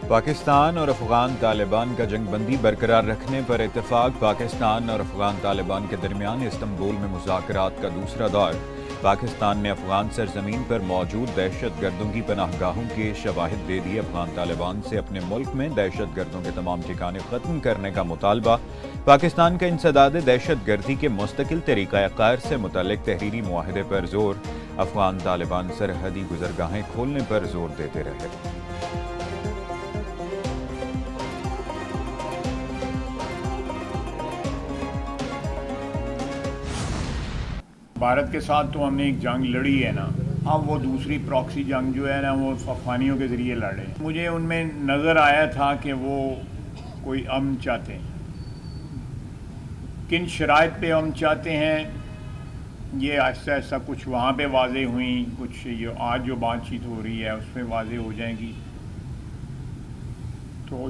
پاکستان اور افغان طالبان کا جنگ بندی برقرار رکھنے پر اتفاق۔ پاکستان اور افغان طالبان کے درمیان استنبول میں مذاکرات کا دوسرا دور۔ پاکستان نے افغان سرزمین پر موجود دہشت گردوں کی پناہ گاہوں کے شواہد دے دیے۔ افغان طالبان سے اپنے ملک میں دہشت گردوں کے تمام ٹھکانے ختم کرنے کا مطالبہ۔ پاکستان کا انسداد دہشت گردی کے مستقل طریقہ کار سے متعلق تحریری معاہدے پر زور۔ افغان طالبان سرحدی گزرگاہیں کھولنے پر زور دیتے رہے۔ بھارت کے ساتھ تو ہم نے ایک جنگ لڑی ہے نا، اب وہ دوسری پراکسی جنگ جو ہے نا وہ افغانیوں کے ذریعے لڑ رہے ہیں۔ مجھے ان میں نظر آیا تھا کہ وہ کوئی امن چاہتے ہیں۔ کن شرائط پہ امن چاہتے ہیں یہ آہستہ آہستہ کچھ وہاں پہ واضح ہوئیں، کچھ یہ آج جو بات چیت ہو رہی ہے اس پہ واضح ہو جائیں گی۔ تو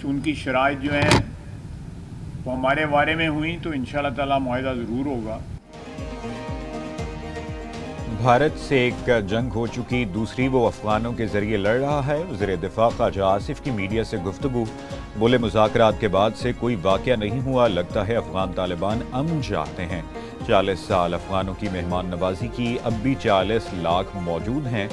ان کی شرائط جو ہیں وہ ہمارے بارے میں ہوئیں تو انشاءاللہ تعالی معاہدہ ضرور ہوگا۔ بھارت سے ایک جنگ ہو چکی، دوسری وہ افغانوں کے ذریعے لڑ رہا ہے۔ وزیر دفاع خواجہ آصف کی میڈیا سے گفتگو، بولے مذاکرات کے بعد سے کوئی واقعہ نہیں ہوا، لگتا ہے افغان طالبان امن چاہتے ہیں۔ 40 سال افغانوں کی مہمان نوازی کی، اب بھی 40 لاکھ موجود ہیں۔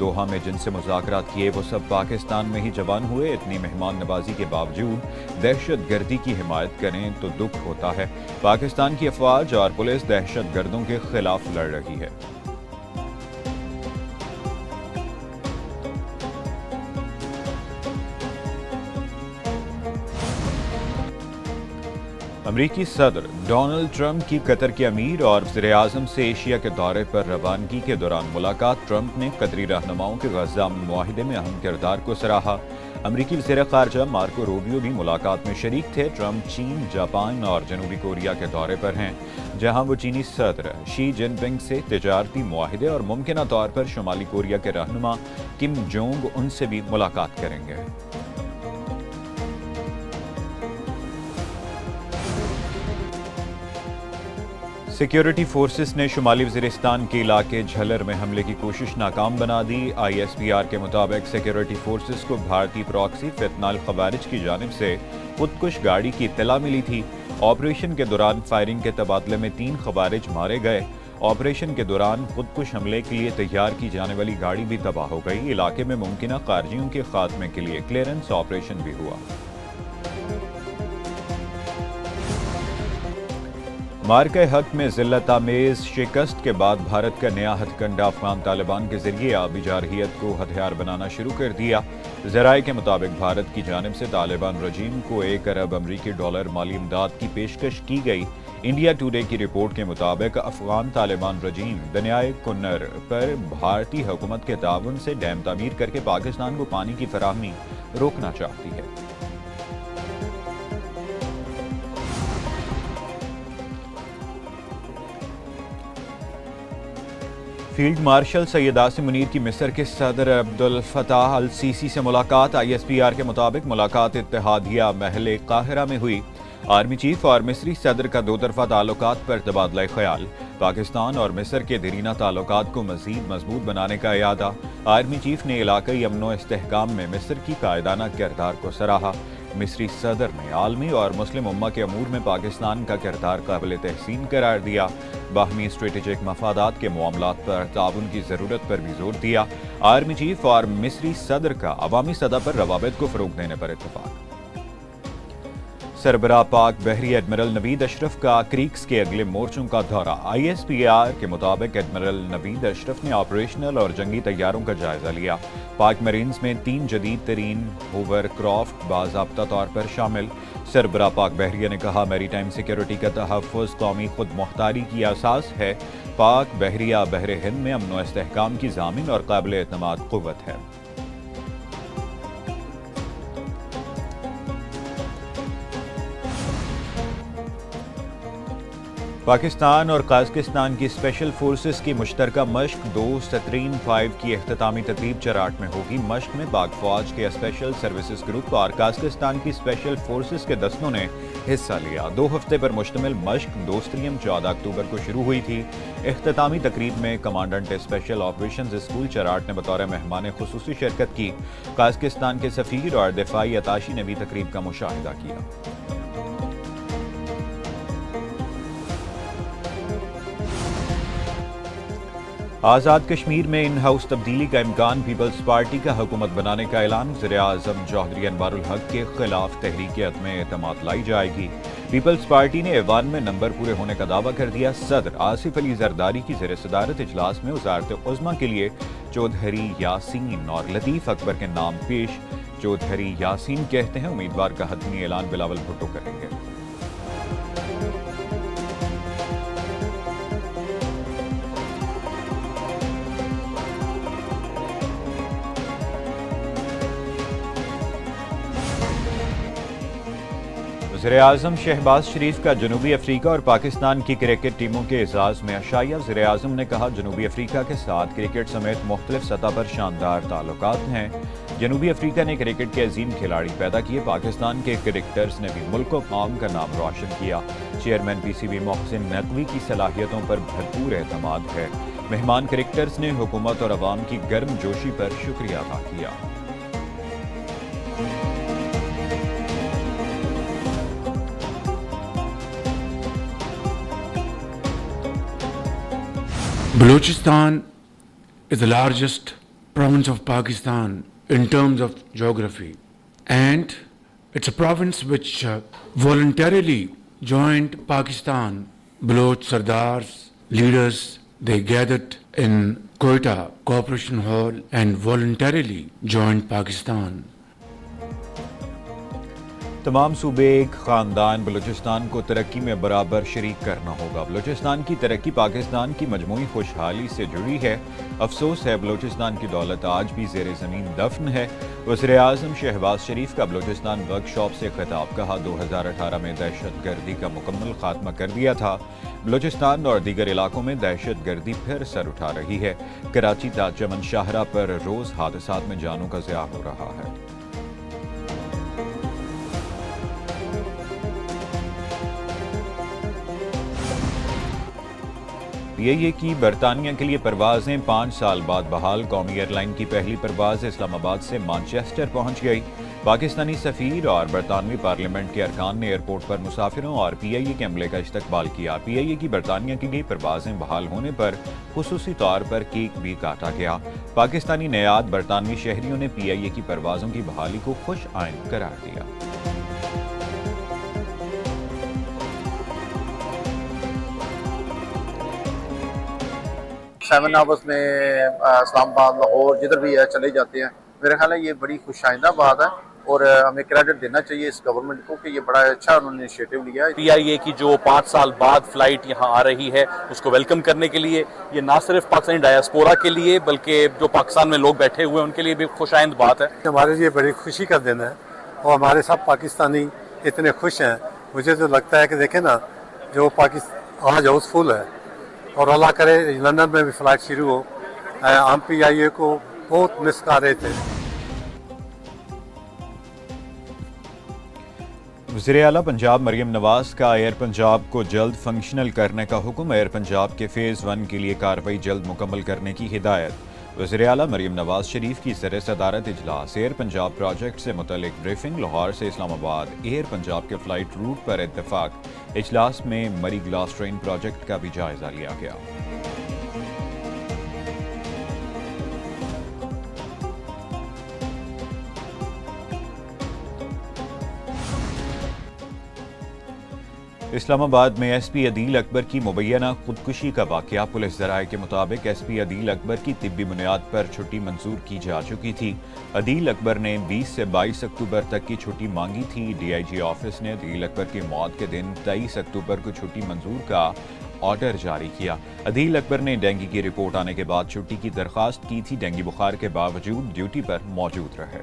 دوحہ میں جن سے مذاکرات کیے وہ سب پاکستان میں ہی جوان ہوئے۔ اتنی مہمان نوازی کے باوجود دہشت گردی کی حمایت کریں تو دکھ ہوتا ہے۔ پاکستان کی افواج اور پولیس دہشت گردوں کے خلاف لڑ رہی ہے۔ امریکی صدر ڈونلڈ ٹرمپ کی قطر کے امیر اور وزیر اعظم سے ایشیا کے دورے پر روانگی کے دوران ملاقات۔ ٹرمپ نے قطری رہنماؤں کے غزہ امن معاہدے میں اہم کردار کو سراہا۔ امریکی وزیر خارجہ مارکو روبیو بھی ملاقات میں شریک تھے۔ ٹرمپ چین، جاپان اور جنوبی کوریا کے دورے پر ہیں، جہاں وہ چینی صدر شی جن پنگ سے تجارتی معاہدے اور ممکنہ طور پر شمالی کوریا کے رہنما کم جونگ ان سے بھی ملاقات کریں گے۔ سیکیورٹی فورسز نے شمالی وزیرستان کے علاقے جھلر میں حملے کی کوشش ناکام بنا دی۔ آئی ایس پی آر کے مطابق سیکیورٹی فورسز کو بھارتی پراکسی فتنہ الخوارج کی جانب سے خودکش گاڑی کی اطلاع ملی تھی۔ آپریشن کے دوران فائرنگ کے تبادلے میں 3 خوارج مارے گئے۔ آپریشن کے دوران خودکش حملے کے لیے تیار کی جانے والی گاڑی بھی تباہ ہو گئی۔ علاقے میں ممکنہ خارجیوں کے خاتمے کے لیے کلیئرنس آپریشن بھی ہوا۔ مارکہ حق میں ذلت آمیز شکست کے بعد بھارت کا نیا ہتھ کنڈہ افغان طالبان کے ذریعے آبی جارحیت کو ہتھیار بنانا شروع کر دیا۔ ذرائع کے مطابق بھارت کی جانب سے طالبان رجیم کو 1 ارب امریکی ڈالر مالی امداد کی پیشکش کی گئی۔ انڈیا ٹوڈے کی رپورٹ کے مطابق افغان طالبان رجیم دریائے کنر پر بھارتی حکومت کے تعاون سے ڈیم تعمیر کر کے پاکستان کو پانی کی فراہمی روکنا چاہتی ہے۔ فیلڈ مارشل سید عاصم منیر کی مصر کے صدر عبدالفتاح السیسی سے ملاقات۔ آئی ایس پی آر کے مطابق ملاقات اتحادیہ محل قاہرہ میں ہوئی۔ آرمی چیف اور مصری صدر کا 2 طرفہ تعلقات پر تبادلہ خیال۔ پاکستان اور مصر کے دیرینہ تعلقات کو مزید مضبوط بنانے کا اعادہ۔ آرمی چیف نے علاقائی امن و استحکام میں مصر کی قائدانہ کردار کو سراہا۔ مصری صدر نے عالمی اور مسلم امہ کے امور میں پاکستان کا کردار قابل تحسین قرار دیا۔ باہمی اسٹریٹجک مفادات کے معاملات پر تعاون کی ضرورت پر بھی زور دیا۔ آرمی چیف اور مصری صدر کا عوامی سطح پر روابط کو فروغ دینے پر اتفاق۔ سربراہ پاک بحری ایڈمرل نوید اشرف کا کریکس کے اگلے مورچوں کا دورہ۔ آئی ایس پی آر کے مطابق ایڈمرل نوید اشرف نے آپریشنل اور جنگی تیاروں کا جائزہ لیا۔ پاک میرینز میں 3 جدید ترین ہوور کرافٹ باضابطہ طور پر شامل۔ سربراہ پاک بحریہ نے کہا میری ٹائم سیکیورٹی کا تحفظ قومی خود مختاری کی اساس ہے۔ پاک بحریہ بحر ہند میں امن و استحکام کی ضامن اور قابل اعتماد قوت ہے۔ پاکستان اور قازقستان کی اسپیشل فورسز کی مشترکہ مشق 2-5 کی اختتامی تقریب چراٹ میں ہوگی۔ مشق میں پاک فوج کے اسپیشل سروسز گروپ اور قازقستان کی اسپیشل فورسز کے دستوں نے حصہ لیا۔ 2 ہفتے پر مشتمل مشق دوستریم 14 اکتوبر کو شروع ہوئی تھی۔ اختتامی تقریب میں commandant special operations school Cherat نے بطور مہمان خصوصی شرکت کی۔ قازقستان کے سفیر اور دفاعی اتاشی نے بھی تقریب کا مشاہدہ کیا۔ آزاد کشمیر میں ان ہاؤس تبدیلی کا امکان، پیپلز پارٹی کا حکومت بنانے کا اعلان۔ وزیر اعظم چودھری انوار الحق کے خلاف تحریک عدم اعتماد لائی جائے گی۔ پیپلز پارٹی نے ایوان میں نمبر پورے ہونے کا دعویٰ کر دیا۔ صدر آصف علی زرداری کی زیر صدارت اجلاس میں وزارت عظمیٰ کے لیے چودھری یاسین اور لطیف اکبر کے نام پیش۔ چودھری یاسین کہتے ہیں امیدوار کا حتمی اعلان بلاول بھٹو کریں گے۔ وزیر اعظم شہباز شریف کا جنوبی افریقہ اور پاکستان کی کرکٹ ٹیموں کے اعزاز میں عشائیہ۔ وزیر اعظم نے کہا جنوبی افریقہ کے ساتھ کرکٹ سمیت مختلف سطح پر شاندار تعلقات ہیں۔ جنوبی افریقہ نے کرکٹ کے عظیم کھلاڑی پیدا کیے۔ پاکستان کے کرکٹرز نے بھی ملک و قوم کا نام روشن کیا۔ Chairman P C B Mohsin Naqvi کی صلاحیتوں پر بھرپور اعتماد ہے۔ مہمان کرکٹرز نے حکومت اور عوام کی گرم جوشی پر شکریہ ادا کیا۔ Balochistan is the largest province of Pakistan in terms of geography, and it's a province which voluntarily joined Pakistan. Baloch Sardars, leaders, they gathered in Quetta Cooperation Hall and voluntarily joined Pakistan. تمام صوبے ایک خاندان بلوچستان کو ترقی میں برابر شریک کرنا ہوگا۔ بلوچستان کی ترقی پاکستان کی مجموعی خوشحالی سے جڑی ہے۔ افسوس ہے بلوچستان کی دولت آج بھی زیر زمین دفن ہے۔ وزیر اعظم شہباز شریف کا بلوچستان ورک شاپ سے خطاب، کہا 2018 میں دہشت گردی کا مکمل خاتمہ کر دیا تھا۔ بلوچستان اور دیگر علاقوں میں دہشت گردی پھر سر اٹھا رہی ہے۔ کراچی تا چمن شاہراہ پر روز حادثات میں جانوں کا ضیاع ہو رہا ہے۔ پی آئی اے کی برطانیہ کے لیے پروازیں 5 سال بعد بحال۔ قومی ایئر لائن کی پہلی پرواز اسلام آباد سے مانچسٹر پہنچ گئی۔ پاکستانی سفیر اور برطانوی پارلیمنٹ کے ارکان نے ایئرپورٹ پر مسافروں اور پی آئی اے کے عملے کا استقبال کیا۔ پی آئی اے کی برطانیہ کی گئی پروازیں بحال ہونے پر خصوصی طور پر کیک بھی کاٹا گیا۔ پاکستانی نیاد برطانوی شہریوں نے پی آئی اے کی پروازوں کی بحالی کو خوش آئند قرار دیا۔ 7 آورس میں اسلام آباد لاہور جدھر بھی ہے چلے جاتے ہیں۔ میرا خیال ہے یہ بڑی خوش آئندہ بات ہے اور ہمیں کریڈٹ دینا چاہیے اس گورنمنٹ کو کہ یہ بڑا اچھا انہوں نے انیشیٹو لیا ہے۔ پی آئی اے کی جو 5 سال بعد فلائٹ یہاں آ رہی ہے اس کو ویلکم کرنے کے لیے، یہ نہ صرف پاکستانی ڈائسپورا کے لیے بلکہ جو پاکستان میں لوگ بیٹھے ہوئے ہیں ان کے لیے بھی خوش آئند بات ہے۔ ہمارے لیے بڑی خوشی کا دن ہے اور ہمارے سب پاکستانی اتنے خوش ہیں۔ مجھے تو لگتا ہے کہ دیکھیں نا جو پاکستان آج ہاؤس فل ہے اور اللہ کرے لندن میں بھی فلائٹ شروع ہو۔ ہم پی آئی اے کو بہت مس کر رہے تھے۔ وزیر اعلیٰ پنجاب مریم نواز کا ایئر پنجاب کو جلد فنکشنل کرنے کا حکم۔ ایئر پنجاب کے فیز 1 کے لیے کارروائی جلد مکمل کرنے کی ہدایت۔ وزیر اعلیٰ مریم نواز شریف کی زیر صدارت اجلاس ایئر پنجاب پروجیکٹ سے متعلق بریفنگ۔ لاہور سے اسلام آباد ایئر پنجاب کے فلائٹ روٹ پر اتفاق۔ اجلاس میں مری گلاس ٹرین پروجیکٹ کا بھی جائزہ لیا گیا۔ اسلام آباد میں ایس پی عدیل اکبر کی مبینہ خودکشی کا واقعہ۔ پولیس ذرائع کے مطابق ایس پی عدیل اکبر کی طبی بنیاد پر چھٹی منظور کی جا چکی تھی۔ عدیل اکبر نے 20 سے 22 اکتوبر تک کی چھٹی مانگی تھی۔ ڈی آئی جی آفس نے عدیل اکبر کی موت کے دن 23 اکتوبر کو چھٹی منظور کا آرڈر جاری کیا۔ عدیل اکبر نے ڈینگی کی رپورٹ آنے کے بعد چھٹی کی درخواست کی تھی۔ ڈینگی بخار کے باوجود ڈیوٹی پر موجود رہے۔